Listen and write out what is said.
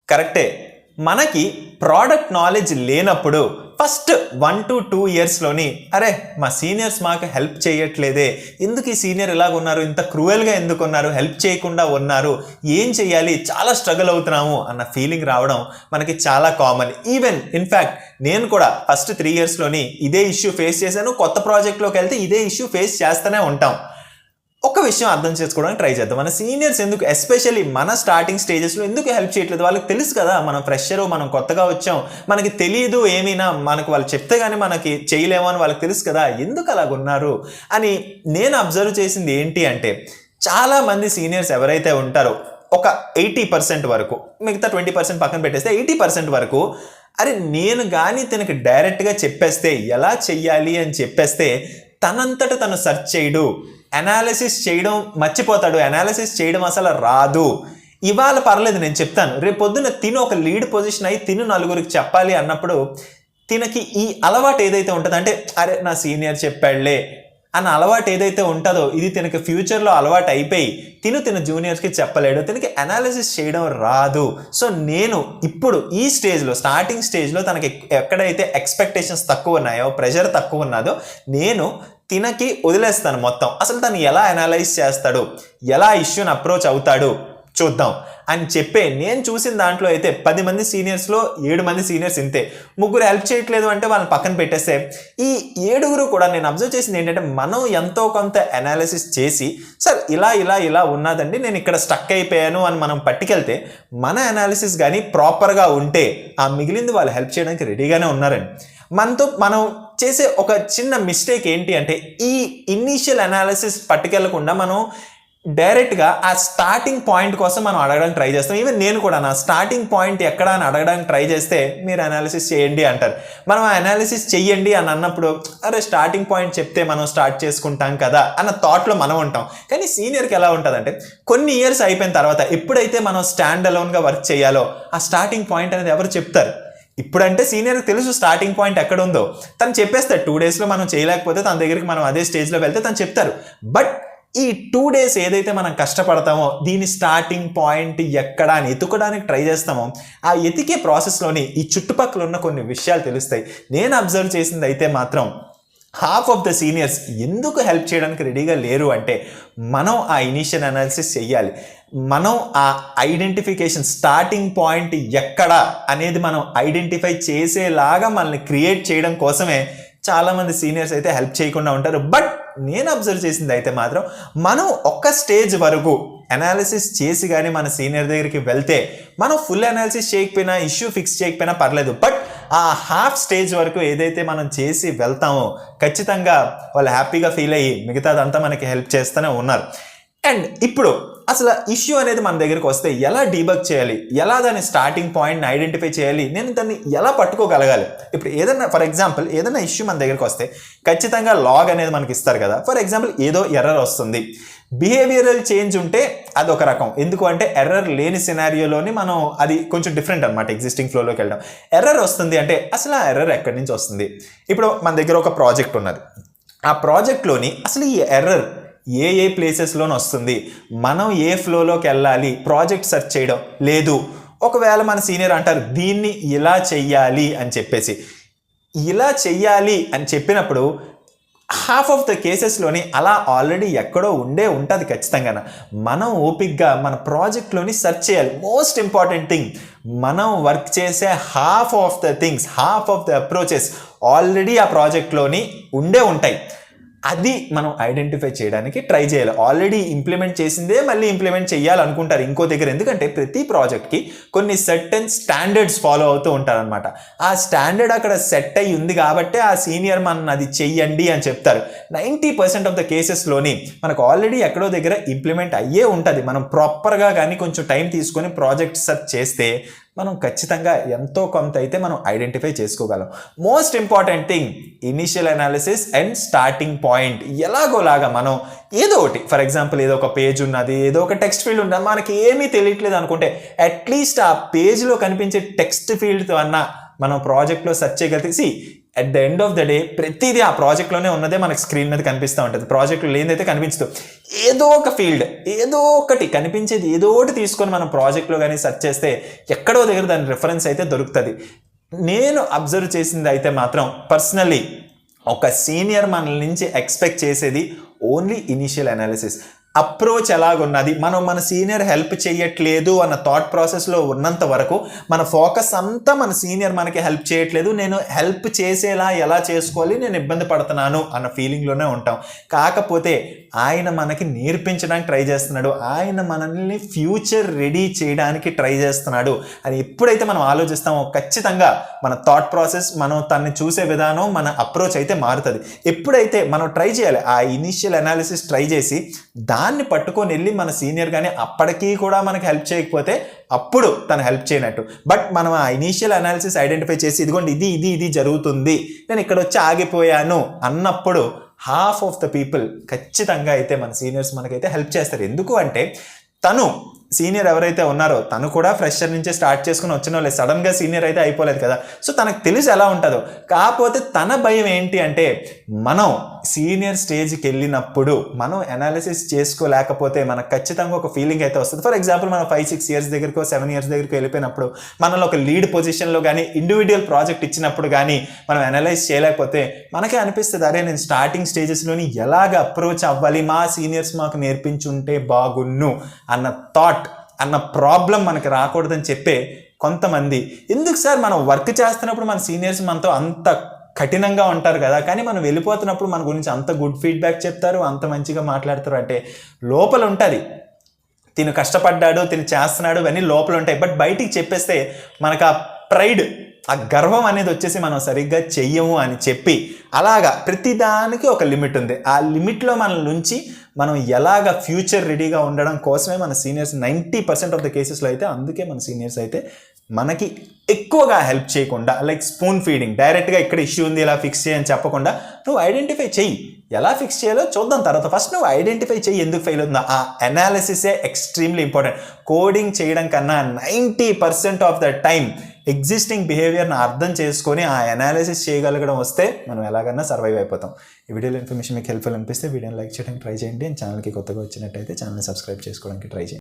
కరెక్టే. మనకి product knowledge లేనప్పుడు ఫస్ట్ 1 to 2 ఇయర్స్లోని అరే మా సీనియర్స్ మాకు హెల్ప్ చేయట్లేదే, ఎందుకు ఈ సీనియర్ ఇలాగ ఉన్నారు, ఇంత క్రూయల్గా ఎందుకు ఉన్నారు, హెల్ప్ చేయకుండా ఉన్నారు, ఏం చేయాలి, చాలా స్ట్రగుల్ అవుతున్నాము అన్న ఫీలింగ్ రావడం మనకి చాలా కామన్. ఈవెన్ ఇన్ఫ్యాక్ట్ నేను కూడా ఫస్ట్ 3 ఇయర్స్లోని ఇదే ఇష్యూ ఫేస్ చేశాను. కొత్త ప్రాజెక్ట్లోకి వెళ్తే ఇదే ఇష్యూ ఫేస్ చేస్తూనే ఉంటాం. ఒక విషయం అర్థం చేసుకోవడానికి ట్రై చేద్దాం. మన సీనియర్స్ ఎందుకు ఎస్పెషల్లీ మన స్టార్టింగ్ స్టేజెస్లో ఎందుకు హెల్ప్ చేయట్లేదు? వాళ్ళకి తెలుసు కదా మనం ఫ్రెషరు, మనం కొత్తగా వచ్చాం, మనకి తెలియదు ఏమైనా, మనకు వాళ్ళు చెప్తే కానీ మనకి చేయలేమో అని వాళ్ళకి తెలుసు కదా, ఎందుకు అలాగున్నారు అని నేను అబ్జర్వ్ చేసింది ఏంటి అంటే, చాలామంది సీనియర్స్ ఎవరైతే ఉంటారో ఒక 80% వరకు, మిగతా 20% పక్కన పెట్టేస్తే 80% వరకు అరే నేను కానీ తనకి డైరెక్ట్గా చెప్పేస్తే ఎలా చెయ్యాలి అని చెప్పేస్తే తనంతట తను సెర్చ్ చేయడు, అనాలిసిస్ చేయడం మర్చిపోతాడు, అనాలిసిస్ చేయడం అసలు రాదు. ఇవాళ పర్లేదు నేను చెప్తాను, రేపు పొద్దున్న తిను ఒక లీడ్ పొజిషన్ అయి తిను నలుగురికి చెప్పాలి అన్నప్పుడు తినకి ఈ అలవాటు ఏదైతే ఉంటుందో, అంటే అరే నా సీనియర్ చెప్పాడులే అన్న అలవాటు ఏదైతే ఉంటుందో ఇది తినకి ఫ్యూచర్లో అలవాటు అయిపోయి తిన జూనియర్స్కి చెప్పలేడు, తినకి అనాలిసిస్ చేయడం రాదు. సో నేను ఇప్పుడు ఈ స్టేజ్లో, స్టార్టింగ్ స్టేజ్లో తనకి ఎక్కడైతే ఎక్స్పెక్టేషన్స్ తక్కువ ఉన్నాయో, ప్రెషర్ తక్కువ ఉన్నదో నేను తినకి వదిలేస్తాను మొత్తం. అసలు తను ఎలా అనలైజ్ చేస్తాడు, ఎలా ఇష్యూని అప్రోచ్ అవుతాడు చూద్దాం అని చెప్పే నేను చూసిన దాంట్లో అయితే 10 మంది సీనియర్స్లో 7 మంది సీనియర్స్ ఇంతే. ముగ్గురు హెల్ప్ చేయట్లేదు అంటే వాళ్ళని పక్కన పెట్టేస్తే ఈ 7గురు కూడా నేను అబ్జర్వ్ చేసింది ఏంటంటే, మనం ఎంతో కొంత అనాలిసిస్ చేసి సార్ ఇలా ఇలా ఇలా ఉన్నదండి, నేను ఇక్కడ స్టక్ అయిపోయాను అని మనం పట్టుకెళ్తే మన అనాలిసిస్ కానీ ప్రాపర్గా ఉంటే ఆ మిగిలింది వాళ్ళు హెల్ప్ చేయడానికి రెడీగానే ఉన్నారండి. మనతో మనం చేసే ఒక చిన్న మిస్టేక్ ఏంటి అంటే, ఈ ఇనీషియల్ అనాలిసిస్ పట్టుకెళ్లకుండా మనం డైరెక్ట్గా ఆ స్టార్టింగ్ పాయింట్ కోసం మనం అడగడానికి ట్రై చేస్తాం. ఈవెన్ నేను కూడా నా స్టార్టింగ్ పాయింట్ ఎక్కడ అని అడగడానికి ట్రై చేస్తే మీరు అనాలిసిస్ చేయండి అంటారు. మనం ఆ అనాలిసిస్ చెయ్యండి అని అన్నప్పుడు అరే స్టార్టింగ్ పాయింట్ చెప్తే మనం స్టార్ట్ చేసుకుంటాం కదా అన్న థాట్లో మనం ఉంటాం. కానీ సీనియర్కి ఎలా ఉంటుందంటే, కొన్ని ఇయర్స్ అయిపోయిన తర్వాత ఎప్పుడైతే మనం స్టాండ్ అలోన్గా వర్క్ చేయాలో ఆ స్టార్టింగ్ పాయింట్ అనేది ఎవరు చెప్తారు? ఇప్పుడంటే సీనియర్కి తెలుసు స్టార్టింగ్ పాయింట్ ఎక్కడ ఉందో, తను చెప్పేస్తాడు. 2 డేస్లో మనం చేయలేకపోతే తన దగ్గరికి మనం అదే స్టేజ్లో వెళ్తే తను చెప్తారు. బట్ ఈ 2 డేస్ ఏదైతే మనం కష్టపడతామో దీని స్టార్టింగ్ పాయింట్ ఎక్కడ అని ఎతుకడానికి ట్రై చేస్తామో ఆ ఎతికే ప్రాసెస్లోని ఈ చుట్టుపక్కల ఉన్న కొన్ని విషయాలు తెలుస్తాయి. నేను అబ్జర్వ్ చేసింది అయితే మాత్రం హాఫ్ ఆఫ్ ద సీనియర్స్ ఎందుకు హెల్ప్ చేయడానికి రెడీగా లేరు అంటే, మనం ఆ ఇనీషియల్ అనాలిసిస్ చెయ్యాలి. మనం ఆ ఐడెంటిఫికేషన్ స్టార్టింగ్ పాయింట్ ఎక్కడ అనేది మనం ఐడెంటిఫై చేసేలాగా మనల్ని క్రియేట్ చేయడం కోసమే చాలామంది సీనియర్స్ అయితే హెల్ప్ చేయకుండా ఉంటారు. బట్ నేను అబ్జర్వ్ చేసింది అయితే మాత్రం మనం ఒక్క స్టేజ్ వరకు అనాలిసిస్ చేసి కానీ మన సీనియర్ దగ్గరికి వెళ్తే, మనం ఫుల్ అనాలిసిస్ చేయకపోయినా, ఇష్యూ ఫిక్స్ చేయకపోయినా పర్లేదు, బట్ ఆ హాఫ్ స్టేజ్ వరకు ఏదైతే మనం చేసి వెళ్తామో ఖచ్చితంగా వాళ్ళు హ్యాపీగా ఫీల్ అయ్యి మిగతాదంతా మనకి హెల్ప్ చేస్తూనే ఉన్నారు. అండ్ ఇప్పుడు అసలు ఇష్యూ అనేది మన దగ్గరికి వస్తే ఎలా డీబగ్ చేయాలి, ఎలా దాని స్టార్టింగ్ పాయింట్ని ఐడెంటిఫై చేయాలి, నేను దాన్ని ఎలా పట్టుకోగలగాలి? ఇప్పుడు ఏదైనా ఫర్ ఎగ్జాంపుల్ ఏదైనా ఇష్యూ మన దగ్గరికి వస్తే ఖచ్చితంగా లాగ్ అనేది మనకి ఇస్తారు కదా. ఫర్ ఎగ్జాంపుల్ ఏదో ఎర్రర్ వస్తుంది, బిహేవియరల్ చేంజ్ ఉంటే అదొక రకం. ఎందుకు అంటే ఎర్రర్ లేని సినారియోలోని మనం అది కొంచెం డిఫరెంట్ అనమాట. ఎగ్జిస్టింగ్ ఫ్లోలోకి వెళ్ళడం. ఎర్రర్ వస్తుంది అంటే అసలు ఆ ఎర్రర్ ఎక్కడి నుంచి వస్తుంది? ఇప్పుడు మన దగ్గర ఒక ప్రాజెక్ట్ ఉన్నది, ఆ ప్రాజెక్ట్లోని అసలు ఈ ఎర్రర్ ఏ ప్లేసెస్లోని వస్తుంది, మనం ఏ ఫ్లోలోకి వెళ్ళాలి, ప్రాజెక్ట్ సెర్చ్ చేయడం లేదు. ఒకవేళ మన సీనియర్ అంటారు దీన్ని ఇలా చెయ్యాలి అని చెప్పేసి, ఇలా చెయ్యాలి అని చెప్పినప్పుడు హాఫ్ ఆఫ్ ద కేసెస్లోని అలా ఆల్రెడీ ఎక్కడో ఉంటుంది ఖచ్చితంగా. మనం ఓపిక్గా మన ప్రాజెక్ట్లోని సెర్చ్ చేయాలి. మోస్ట్ ఇంపార్టెంట్ థింగ్, మనం వర్క్ చేసే half of the things, half of the approaches already ఆ ప్రాజెక్ట్లోని ఉంటాయి. అది మనం ఐడెంటిఫై చేయడానికి ట్రై చేయాలి. ఆల్రెడీ ఇంప్లిమెంట్ చేసిందే మళ్ళీ ఇంప్లిమెంట్ చేయాలనుకుంటారు ఇంకో దగ్గర. ఎందుకంటే ప్రతి ప్రాజెక్ట్కి కొన్ని సర్టెన్ స్టాండర్డ్స్ ఫాలో అవుతూ ఉంటారనమాట. ఆ స్టాండర్డ్ అక్కడ సెట్ అయ్యి ఉంది కాబట్టి ఆ సీనియర్ మన అది చెయ్యండి అని చెప్తారు. 90% ఆఫ్ ద కేసెస్లోని మనకు ఆల్రెడీ ఎక్కడో దగ్గర ఇంప్లిమెంట్ అయ్యే ఉంటుంది. మనం ప్రాపర్గా కానీ కొంచెం టైం తీసుకొని ప్రాజెక్ట్ సెర్చ్ చేస్తే మనం ఖచ్చితంగా ఎంతో కొంత అయితే మనం ఐడెంటిఫై చేసుకోగలం. Most important thing initial analysis and starting point. ఎలాగోలాగా మనం ఏదో ఒకటి, ఫర్ ఎగ్జాంపుల్ ఏదో ఒక పేజ్ ఉన్నది, ఏదో ఒక టెక్స్ట్ ఫీల్డ్ ఉన్నది, మనకి ఏమీ తెలియట్లేదు అనుకుంటే అట్లీస్ట్ ఆ పేజ్లో కనిపించే టెక్స్ట్ ఫీల్డ్తో అన్నా మనం ప్రాజెక్ట్లో సెర్చ్ చేయగలిగితే, at the end of the day ప్రతిదీ ఆ ప్రాజెక్ట్లోనే ఉన్నదే మనకి స్క్రీన్ మీద కనిపిస్తూ ఉంటుంది. ప్రాజెక్ట్లో లేనిదైతే కనిపించదు. ఏదో ఒక ఫీల్డ్, ఏదో ఒకటి కనిపించేది ఏదో ఒకటి తీసుకొని మనం ప్రాజెక్ట్లో కానీ సెర్చ్ చేస్తే ఎక్కడో దగ్గర దాని రిఫరెన్స్ అయితే దొరుకుతుంది. నేను అబ్జర్వ్ చేసింది అయితే మాత్రం పర్సనల్లీ ఒక సీనియర్ మన నుంచి ఎక్స్పెక్ట్ చేసేది ఓన్లీ ఇనిషియల్ అనాలిసిస్. అప్రోచ్ ఎలాగున్నది, మనం మన సీనియర్ హెల్ప్ చేయట్లేదు అన్న థాట్ ప్రాసెస్లో ఉన్నంత వరకు మన ఫోకస్ అంతా మన సీనియర్ మనకి హెల్ప్ చేయట్లేదు, నేను హెల్ప్ చేసేలా ఎలా చేసుకోవాలి, నేను ఇబ్బంది పడుతున్నాను అన్న ఫీలింగ్లోనే ఉంటాం. కాకపోతే ఆయన మనకి నేర్పించడానికి ట్రై చేస్తున్నాడు, ఆయన మనల్ని ఫ్యూచర్ రెడీ చేయడానికి ట్రై చేస్తున్నాడు అని ఎప్పుడైతే మనం ఆలోచిస్తామో ఖచ్చితంగా మన థాట్ ప్రాసెస్, మనం తనని చూసే విధానం, మన అప్రోచ్ అయితే మారుతుంది. ఎప్పుడైతే మనం ట్రై చేయాలి, ఆ ఇనిషియల్ అనాలిసిస్ ట్రై చేసి దాన్ని పట్టుకొని వెళ్ళి మన సీనియర్ కానీ అప్పటికీ కూడా మనకి హెల్ప్ చేయకపోతే అప్పుడు తను హెల్ప్ చేయనట్టు. బట్ మనం ఆ ఇనీషియల్ అనాలిసిస్ ఐడెంటిఫై చేసి ఇదిగోండి ఇది ఇది ఇది జరుగుతుంది, నేను ఇక్కడ వచ్చి ఆగిపోయాను అన్నప్పుడు హాఫ్ ఆఫ్ ద పీపుల్ ఖచ్చితంగా అయితే మన సీనియర్స్ మనకైతే హెల్ప్ చేస్తారు. ఎందుకు అంటే తను సీనియర్ ఎవరైతే ఉన్నారో తను కూడా ఫ్రెషర్ నుంచే స్టార్ట్ చేసుకుని వచ్చిన వాళ్ళే, సడన్గా సీనియర్ అయితే అయిపోలేదు కదా. సో తనకు తెలిసి ఎలా ఉంటుందో. కాకపోతే తన భయం ఏంటి అంటే మనం సీనియర్ స్టేజ్కి వెళ్ళినప్పుడు మనం అనాలిసిస్ చేసుకోలేకపోతే మనకు ఖచ్చితంగా ఒక ఫీలింగ్ అయితే వస్తుంది. ఫర్ ఎగ్జాంపుల్ మనం 5-6 ఇయర్స్ దగ్గరకో 7 ఇయర్స్ దగ్గరకు వెళ్ళిపోయినప్పుడు మనలో ఒక లీడ్ పొజిషన్లో కానీ ఇండివిజువల్ ప్రాజెక్ట్ ఇచ్చినప్పుడు కానీ మనం అనలైజ్ చేయలేకపోతే మనకే అనిపిస్తుంది, అరే నేను స్టార్టింగ్ స్టేజెస్లోని ఎలాగ అప్రోచ్ అవ్వాలి, మా సీనియర్స్ మాకు నేర్పించుంటే బాగున్ను అన్న థాట్, అన్న ప్రాబ్లం మనకి రాకూడదని చెప్పే కొంతమంది. ఎందుకు సార్ మనం వర్క్ చేస్తున్నప్పుడు మన సీనియర్స్ మనతో అంత కఠినంగా ఉంటారు కదా, కానీ మనం వెళ్ళిపోతున్నప్పుడు మన గురించి అంత గుడ్ ఫీడ్బ్యాక్ చెప్తారు, అంత మంచిగా మాట్లాడతారు అంటే లోపల ఉంటుంది తిను కష్టపడ్డాడు, తిను చేస్తున్నాడు ఇవన్నీ లోపల ఉంటాయి. బట్ బయటికి చెప్పేస్తే మనకు ఆ ప్రైడ్, ఆ గర్వం అనేది వచ్చేసి మనం సరిగ్గా చెయ్యము అని చెప్పి అలాగా ప్రతిదానికి ఒక లిమిట్ ఉంది. ఆ లిమిట్లో మన నుంచి మనం ఎలాగ ఫ్యూచర్ రెడీగా ఉండడం కోసమే మన సీనియర్స్ 90% ఆఫ్ ద కేసెస్లో అయితే అందుకే మన సీనియర్స్ అయితే మనకి ఎక్కువగా హెల్ప్ చేయకుండా, లైక్ స్పూన్ ఫీడింగ్, డైరెక్ట్గా ఇక్కడ ఇష్యూ ఉంది ఇలా ఫిక్స్ చేయని చెప్పకుండా నువ్వు ఐడెంటిఫై చెయ్యి, ఎలా ఫిక్స్ చేయాలో చూద్దాం తర్వాత, ఫస్ట్ నువ్వు ఐడెంటిఫై చెయ్యి ఎందుకు ఫెయిల్ అవుతుందో. ఆ అనాలిసిసే ఎక్స్ట్రీమ్లీ ఇంపార్టెంట్. కోడింగ్ చేయడం కన్నా 90% ఆఫ్ ద టైం ఎగ్జిస్టింగ్ బిహేవియర్ని అర్థం చేసుకొని ఆ అనాలిసిస్ చేయగలగడం వస్తే మనం ఎలాగన్నా సర్వైవ్ అయిపోతాం. ఈ వీడియోలో ఇన్ఫర్మేషన్ మీకు హెల్ప్ఫుల్ అనిపిస్తే వీడియోని లైక్ చేయడానికి ట్రై చేయండి. ఛానల్కి కొత్తగా వచ్చినట్టయితే ఛానల్ని సబ్స్క్రైబ్ చేసుకోవడానికి ట్రై చేయండి.